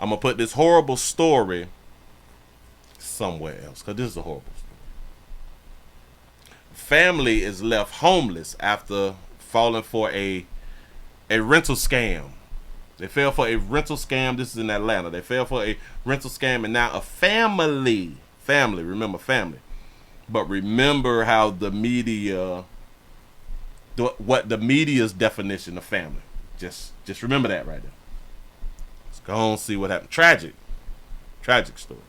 I'm going to put this horrible story somewhere else, because this is a horrible story. Family is left homeless after falling for a rental scam. They fell for a rental scam. This is in Atlanta. They fell for a rental scam, and now a family, remember family. But remember how the media, what the media's definition of family. Just remember that right there. Let's go on and see what happened. Tragic story.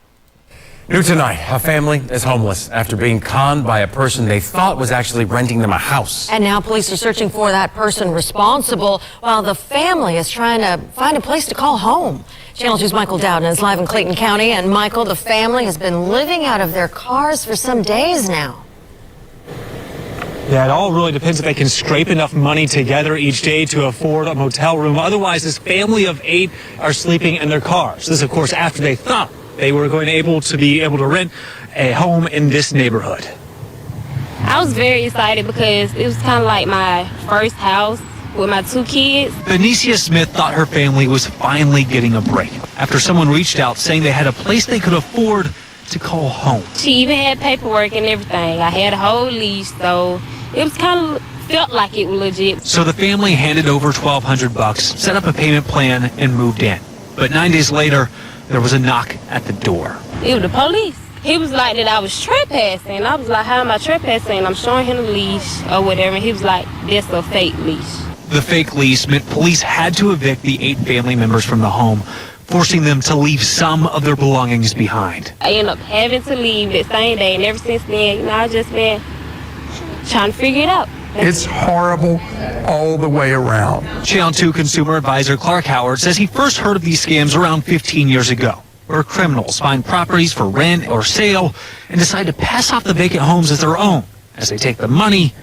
New tonight, a family is homeless after being conned by a person they thought was actually renting them a house. And now police are searching for that person responsible while the family is trying to find a place to call home. Channel 2's Michael Dowden is live in Clayton County. And Michael, the family has been living out of their cars for some days now. Yeah, it all really depends if they can scrape enough money together each day to afford a motel room. Otherwise, this family of 8 are sleeping in their cars. This, of course, after they thought they were going to be able to rent a home in this neighborhood. I was very excited because it was kind of like my first house with my 2 kids. Benicia Smith thought her family was finally getting a break after someone reached out saying they had a place they could afford to call home. She even had paperwork and everything. I had a whole lease, so it was kind of felt like it was legit. So the family handed over $1,200, set up a payment plan, and moved in. But 9 days later, there was a knock at the door. It was the police. He was like that I was trespassing. I was like, how am I trespassing? I'm showing him the leash or whatever. And he was like, that's a fake leash. The fake lease meant police had to evict the 8 family members from the home, forcing them to leave some of their belongings behind. I ended up having to leave that same day, and ever since then, I've just been trying to figure it out. It's horrible all the way around. Channel 2 consumer advisor Clark Howard says he first heard of these scams around 15 years ago, where criminals find properties for rent or sale and decide to pass off the vacant homes as their own as they take the money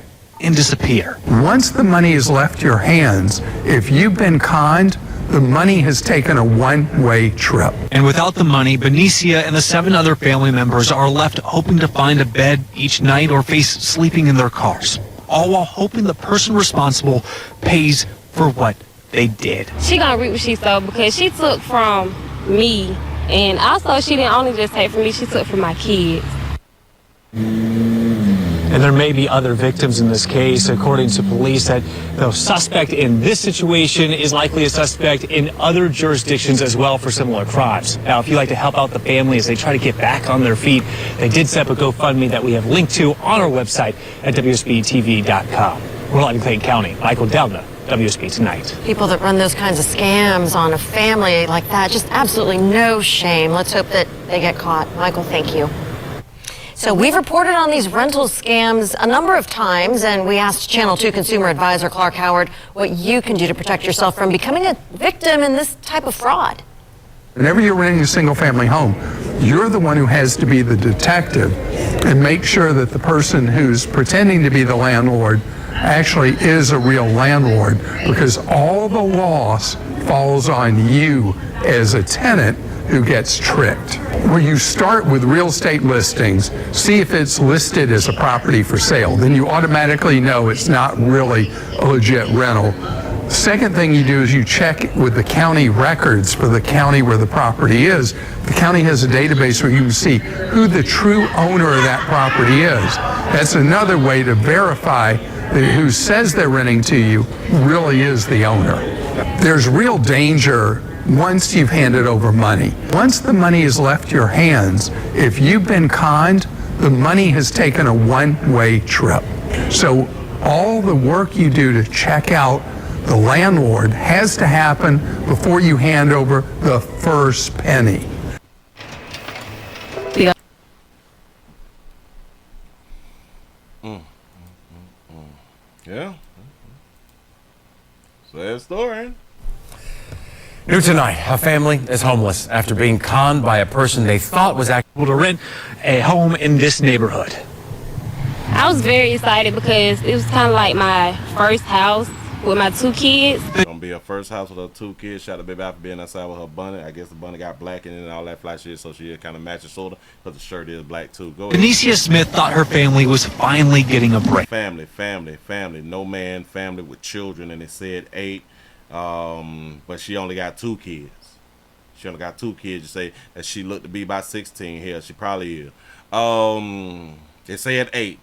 and disappear. Once the money has left your hands, if you've been conned, the money has taken a one-way trip. And without the money, Benicia and the 7 other family members are left hoping to find a bed each night or face sleeping in their cars, all while hoping the person responsible pays for what they did. She gonna reap what she sowed because she took from me, and also she didn't only just take from me, she took from my kids. And there may be other victims in this case. According to police, that the suspect in this situation is likely a suspect in other jurisdictions as well for similar crimes. Now, if you'd like to help out the family as they try to get back on their feet, they did set up a GoFundMe that we have linked to on our website at WSBTV.com. We're live in Clayton County. Michael Delna, WSB Tonight. People that run those kinds of scams on a family like that, just absolutely no shame. Let's hope that they get caught. Michael, thank you. So we've reported on these rental scams a number of times, and we asked Channel 2 consumer advisor Clark Howard what you can do to protect yourself from becoming a victim in this type of fraud. Whenever you're renting a single-family home, you're the one who has to be the detective and make sure that the person who's pretending to be the landlord actually is a real landlord, because all the loss falls on you as a tenant who gets tricked. Where you start with real estate listings, see if it's listed as a property for sale. Then you automatically know it's not really a legit rental. Second thing you do is you check with the county records for the county where the property is. The county has a database where you can see who the true owner of that property is. That's another way to verify that who says they're renting to you really is the owner. There's real danger once you've handed over money. Once the money has left your hands, if you've been conned, the money has taken a one-way trip. So all the work you do to check out the landlord has to happen before you hand over the first penny. Yeah. Sad story. New tonight, a family is homeless after being conned by a person they thought was able to rent a home in this neighborhood. I was very excited because it was kind of like my first house with my 2 kids. It's gonna be her first house with her 2 kids. Shot the baby out for being outside with her bunny. I guess the bunny got black in it and all that fly shit, so she kind of matches sorta, because the shirt is black too. Go ahead. Benicia Smith thought her family was finally getting a break. Family. No man, family with children, and it said 8. But she only got 2 kids. She only got 2 kids. You say that she looked to be about 16. Hell, she probably is. They said 8.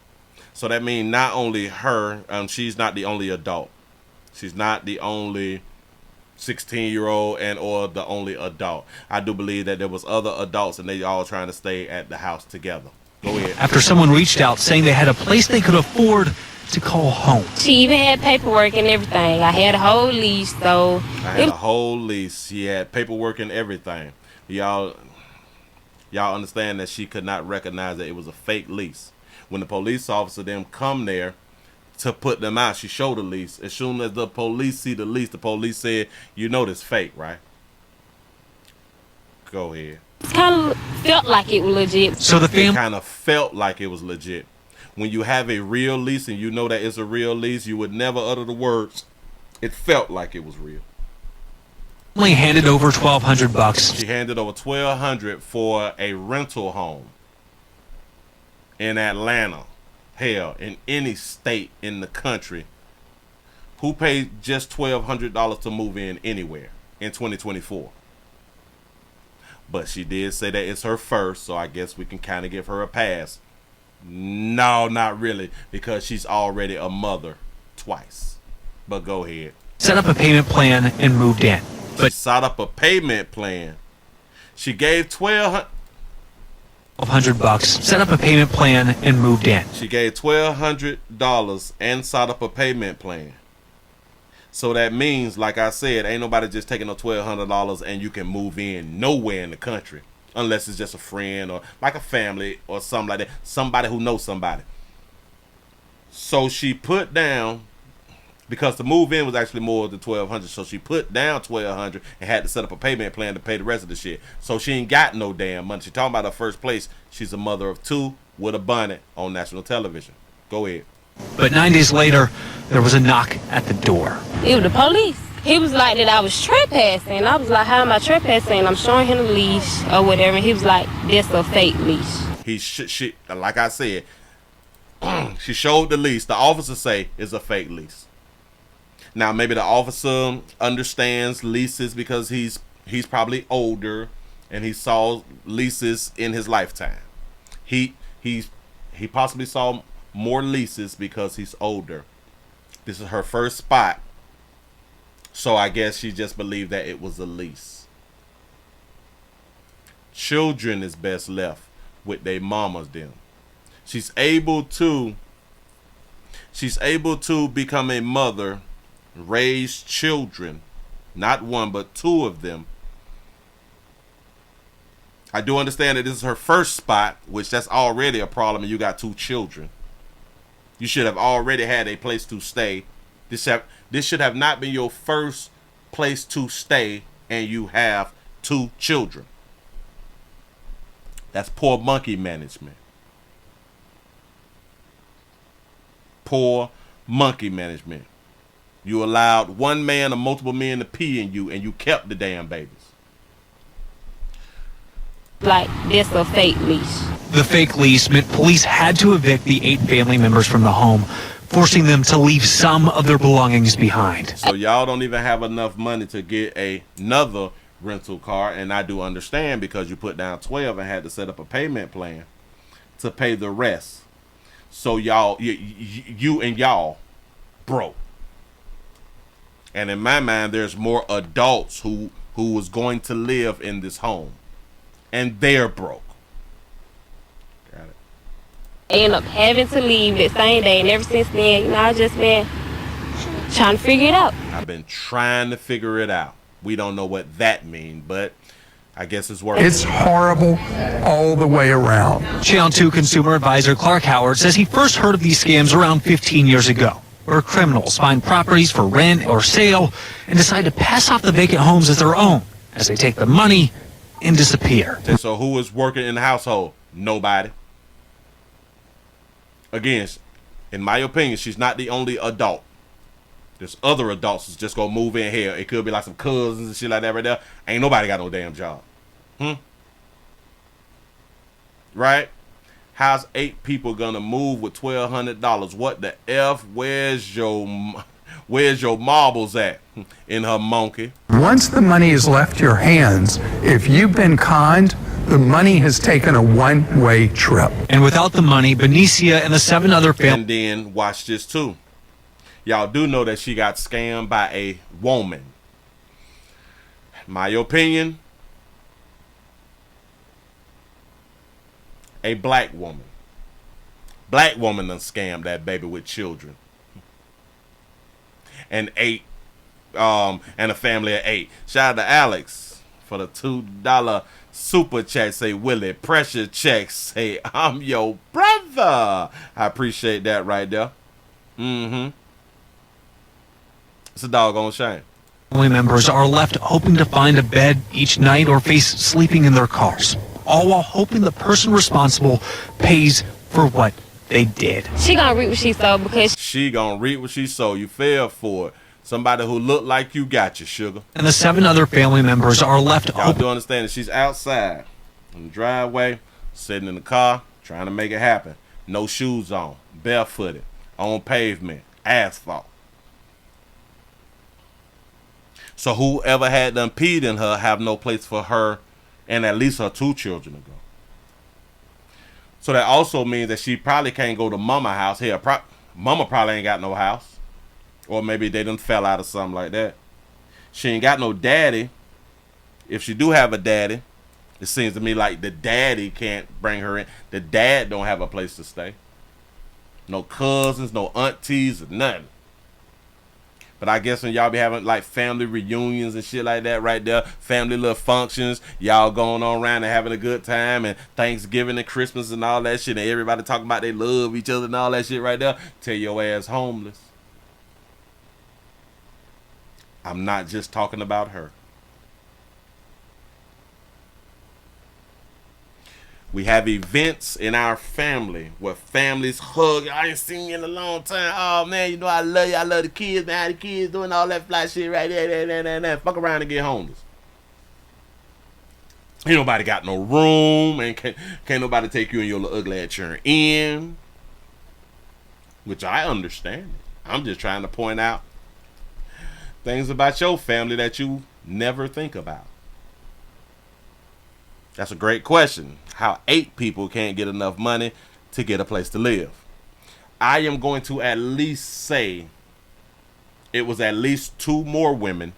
So that means not only her, she's not the only adult. She's not the only 16-year-old and or the only adult. I do believe that there was other adults and they all trying to stay at the house together. Go ahead. After someone reached out saying they had a place they could afford to call home. She even had paperwork and everything. I had a whole lease, though. I had a whole lease. She had paperwork and everything. Y'all understand that she could not recognize that it was a fake lease. When the police officer them come there to put them out, she showed the lease. As soon as the police see the lease, the police said, "You know this fake, right?" Go ahead. It kind of felt like it was legit. So the It family kind of felt like it was legit. When you have a real lease and you know that it's a real lease, you would never utter the words, "It felt like it was real." handed over $1,200. She handed over $1,200 for a rental home in Atlanta. Hell, in any state in the country. Who paid just $1,200 to move in anywhere in 2024? But she did say that it's her first, so I guess we can kind of give her a pass. No, not really, because she's already a mother twice. But go ahead. Set up a payment plan and moved in. But she set up a payment plan. She gave $1,200. Set up a payment plan and moved in. She gave $1,200 and set up a payment plan. So that means, like I said, ain't nobody just taking no $1,200 and you can move in nowhere in the country. Unless it's just a friend or like a family or something like that. Somebody who knows somebody. So she put down, because the move in was actually more than $1,200, so she put down $1,200 and had to set up a payment plan to pay the rest of the shit. So she ain't got no damn money. She talking about her first place. She's a mother of 2 with a bonnet on national television. Go ahead. But 9 days later, there was a knock at the door. It was the police. He was like that I was trespassing. I was like, how am I trespassing? I'm showing him the leash or whatever. And he was like, that's a fake leash. She like I said, she showed the lease. The officer say it's a fake lease. Now maybe the officer understands leases because he's probably older and he saw leases in his lifetime. He possibly saw more leases because he's older. This is her first spot. So I guess she just believed that it was a lease. Children is best left with their mamas them. She's able to become a mother, raise children, not 1 but 2 of them. I do understand that this is her first spot, which that's already a problem, and you got 2 children. You should have already had a place to stay. This should have not been your first place to stay, and you have 2 children. That's poor monkey management. Poor monkey management. You allowed 1 man or multiple men to pee in you, and you kept the damn babies. Like, that's a fake leash. The fake lease meant police had to evict the 8 family members from the home, forcing them to leave some of their belongings behind. So y'all don't even have enough money to get another rental car, and I do understand because you put down 12 and had to set up a payment plan to pay the rest. So y'all, you and y'all broke. And in my mind, there's more adults who was going to live in this home, and they're broke. Got it. I ended up having to leave that same day, and ever since then, I've just been trying to figure it out. I've been trying to figure it out. We don't know what that means, but I guess it's working. It's horrible all the way around. Channel 2 consumer advisor Clark Howard says he first heard of these scams around 15 years ago, where criminals find properties for rent or sale and decide to pass off the vacant homes as their own as they take the money and disappear. And so who is working in the household? Nobody. Again, in my opinion, she's not the only adult. There's other adults who's just gonna move in here. It could be like some cousins and shit like that right there. Ain't nobody got no damn job. Right? How's 8 people gonna move with $1,200? What the F? Where's your Where's your marbles at? In her monkey. Once the money has left your hands, if you've been conned, the money has taken a one-way trip. And without the money, Benicia and the 7 other families. And then watch this too. Y'all do know that she got scammed by a woman. My opinion, a black woman. Black woman done scammed that baby with children. And a family of 8. Shout out to Alex for the $2 super chat. Say, Willie, pressure check. Say, I'm your brother. I appreciate that right there. It's a doggone shame. Family members are left hoping to find a bed each night or face sleeping in their cars, all while hoping the person responsible pays for what they did. She gonna reap what she sowed because She gonna reap what she sowed. You fell for it. Somebody who look like you got you, sugar. And the 7 other family members are left Y'all do understand that she's outside in the driveway, sitting in the car, trying to make it happen. No shoes on, barefooted, on pavement, asphalt. So whoever had done peed in her have no place for her and at least her 2 children to go. So that also means that she probably can't go to mama house. Here, mama probably ain't got no house. Or maybe they done fell out or something like that. She ain't got no daddy. If she do have a daddy, it seems to me like the daddy can't bring her in. The dad don't have a place to stay. No cousins, no aunties, or nothing. But I guess when y'all be having like family reunions and shit like that right there, family little functions, y'all going on around and having a good time, and Thanksgiving and Christmas and all that shit, and everybody talking about they love each other and all that shit right there, tell your ass homeless. I'm not just talking about her. We have events in our family where families hug. I ain't seen you in a long time. Oh, man, you know I love you. I love the kids, man. How the kids doing all that fly shit right there. Fuck around and get homeless. Ain't nobody got no room. And can't nobody take you in your little ugly ass chair in. Which I understand. I'm just trying to point out things about your family that you never think about. That's a great question. How 8 people can't get enough money to get a place to live. I am going to at least say it was at least 2 more women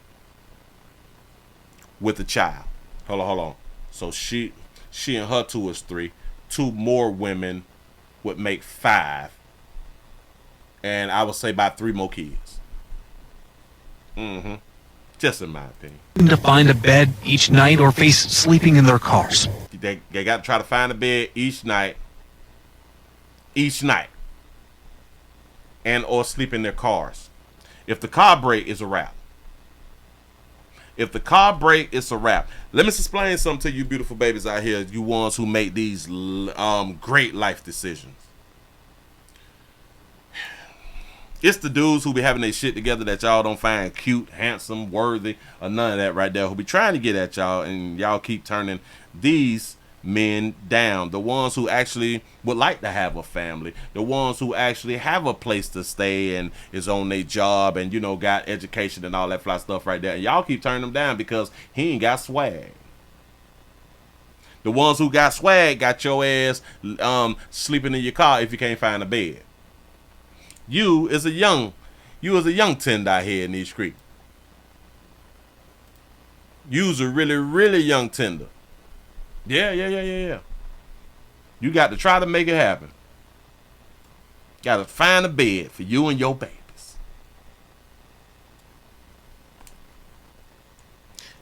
with a child. Hold on. So she and her 2 is 3. 2 more women would make 5. And I would say about 3 more kids. Just in my opinion. to find a bed each night or face sleeping in their cars. They got to try to find a bed each night, and or sleep in their cars. If the car break, it's a wrap. If the car break, it's a wrap. Let me explain something to you beautiful babies out here, you ones who make these great life decisions. It's the dudes who be having their shit together that y'all don't find cute, handsome, worthy, or none of that right there, who be trying to get at y'all, and y'all keep turning these men down. The ones who actually would like to have a family, the ones who actually have a place to stay and is on their job and, you know, got education and all that fly stuff right there. And y'all keep turning them down because he ain't got swag. The ones who got swag got your ass sleeping in your car if you can't find a bed. You is a young tender out here in these streets. You's a really, really young tender. Yeah. You got to try to make it happen. Got to find a bed for you and your babies.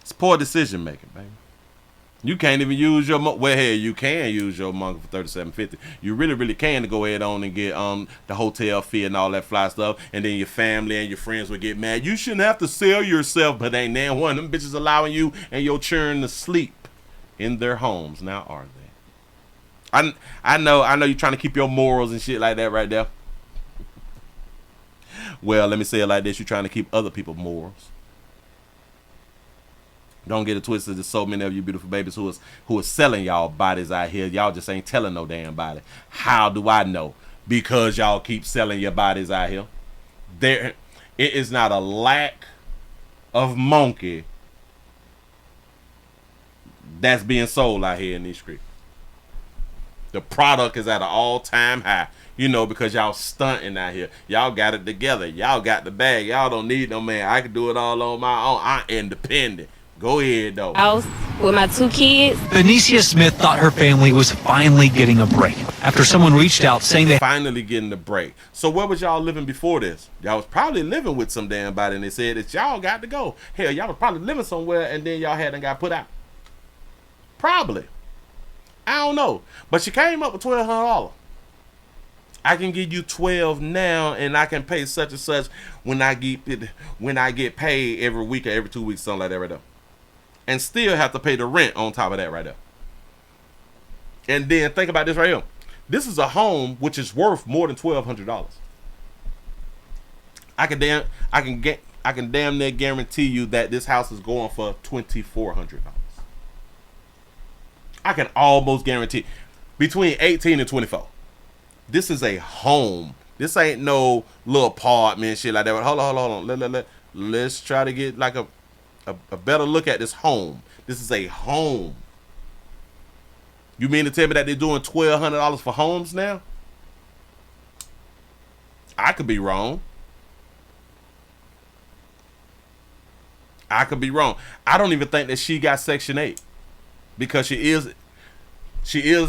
It's poor decision making, baby. You can't even use your you can use your money for $37.50. You really can to go ahead on and get the hotel fee and all that fly stuff, and then your family and your friends will get mad. You shouldn't have to sell yourself, but ain't now one of them bitches allowing you and your children to sleep in their homes. Now are they? I know you're trying to keep your morals and shit like that right there. Well, let me say it like this: you're trying to keep other people's morals. Don't get it twisted. There's so many of you beautiful babies who is selling y'all bodies out here. Y'all just ain't telling no damn body. How do I know? Because y'all keep selling your bodies out here. It is not a lack of monkey that's being sold out here in these streets. The product is at an all-time high, you know, because y'all stunting out here. Y'all got it together. Y'all got the bag. Y'all don't need no man. I can do it all on my own. I'm independent. Go ahead, though. I was with my 2 kids. Benicia Smith thought her family was finally getting a break after someone reached out saying they Finally getting the break. So where was y'all living before this? Y'all was probably living with some damn body, and they said that y'all got to go. Hell, y'all was probably living somewhere, and then y'all hadn't got put out. Probably. I don't know. But she came up with $1,200. I can give you 12 now, and I can pay such and such when I get paid every week or every 2 weeks, something like that right there. And still have to pay the rent on top of that right there. And then think about this right here. This is a home which is worth more than $1,200. I can damn near guarantee you that this house is going for $2,400. I can almost guarantee between 18 and 24. This is a home. This ain't no little apartment shit like that. But hold on. Let's try to get like a better look at this home. This is a home. You mean to tell me that they're doing $1,200 for homes now? I could be wrong. I don't even think that she got Section 8 because she is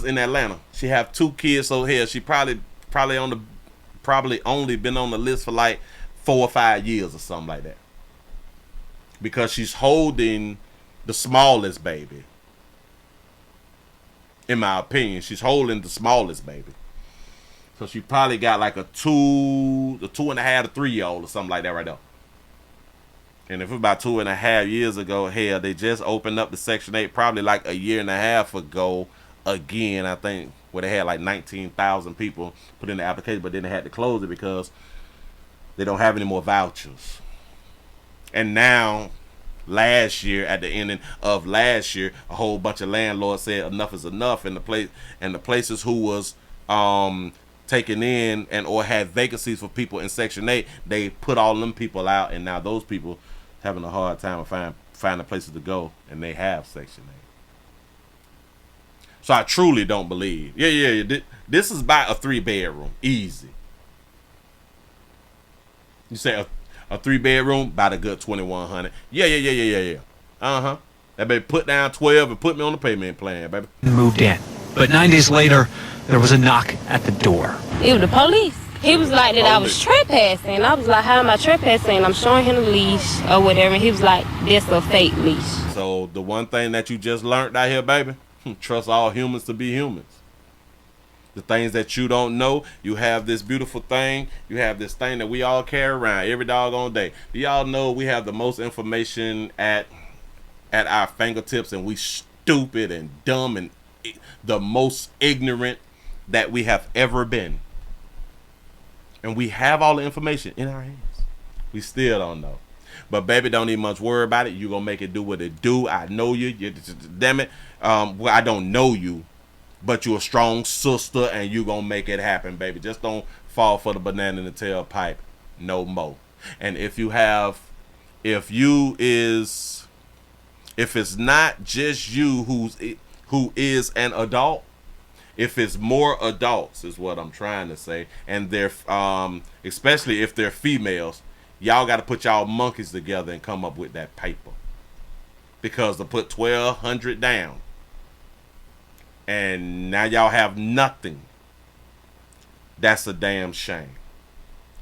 in Atlanta. She have 2 kids, so here she probably only been on the list for like 4 or 5 years or something like that. Because she's holding the smallest baby. In my opinion, she's holding the smallest baby. So she probably got like a 2.5 to 3-year-old or something like that right there. And if it's about 2.5 years ago, hell, they just opened up the Section 8 probably like a year and a half ago again, I think, where they had like 19,000 people put in the application, but then they had to close it because they don't have any more vouchers. And now, last year, at the ending of last year, a whole bunch of landlords said enough is enough, and the places who was taken in and or had vacancies for people in Section 8, they put all them people out, and now those people having a hard time finding places to go, and they have Section 8. So I truly don't believe. Yeah. This is about a 3-bedroom, easy. You say a 3-bedroom, about a good $2,100. Yeah. That baby put down 12 and put me on the payment plan, baby. moved in. But 9 days later, there was a knock at the door. It was the police. He was like that I was trespassing. I was like, how am I trespassing? I'm showing him the leash or whatever. And he was like, that's a fake leash. So the one thing that you just learned out here, baby, trust all humans to be humans. The things that you don't know, you have this beautiful thing. You have this thing that we all carry around every doggone day. Do y'all know we have the most information at our fingertips, and we stupid and dumb and the most ignorant that we have ever been. And we have all the information in our hands. We still don't know. But baby, don't even much worry about it. You're going to make it do what it do. I know you. Damn it. Well, I don't know you, but you're a strong sister, and you're going to make it happen, baby. Just don't fall for the banana in the tailpipe no more. And if it's not just you who is an adult, if it's more adults is what I'm trying to say, and they're especially if they're females, y'all got to put y'all monkeys together and come up with that paper, because to put $1,200 down and now y'all have nothing, that's a damn shame.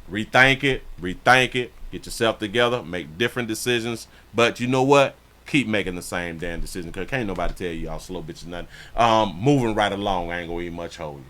Rethink it, get yourself together, make different decisions, but you know what? Keep making the same damn decision, because can't nobody tell you y'all slow bitches nothing. Moving right along, I ain't gonna even much hold you.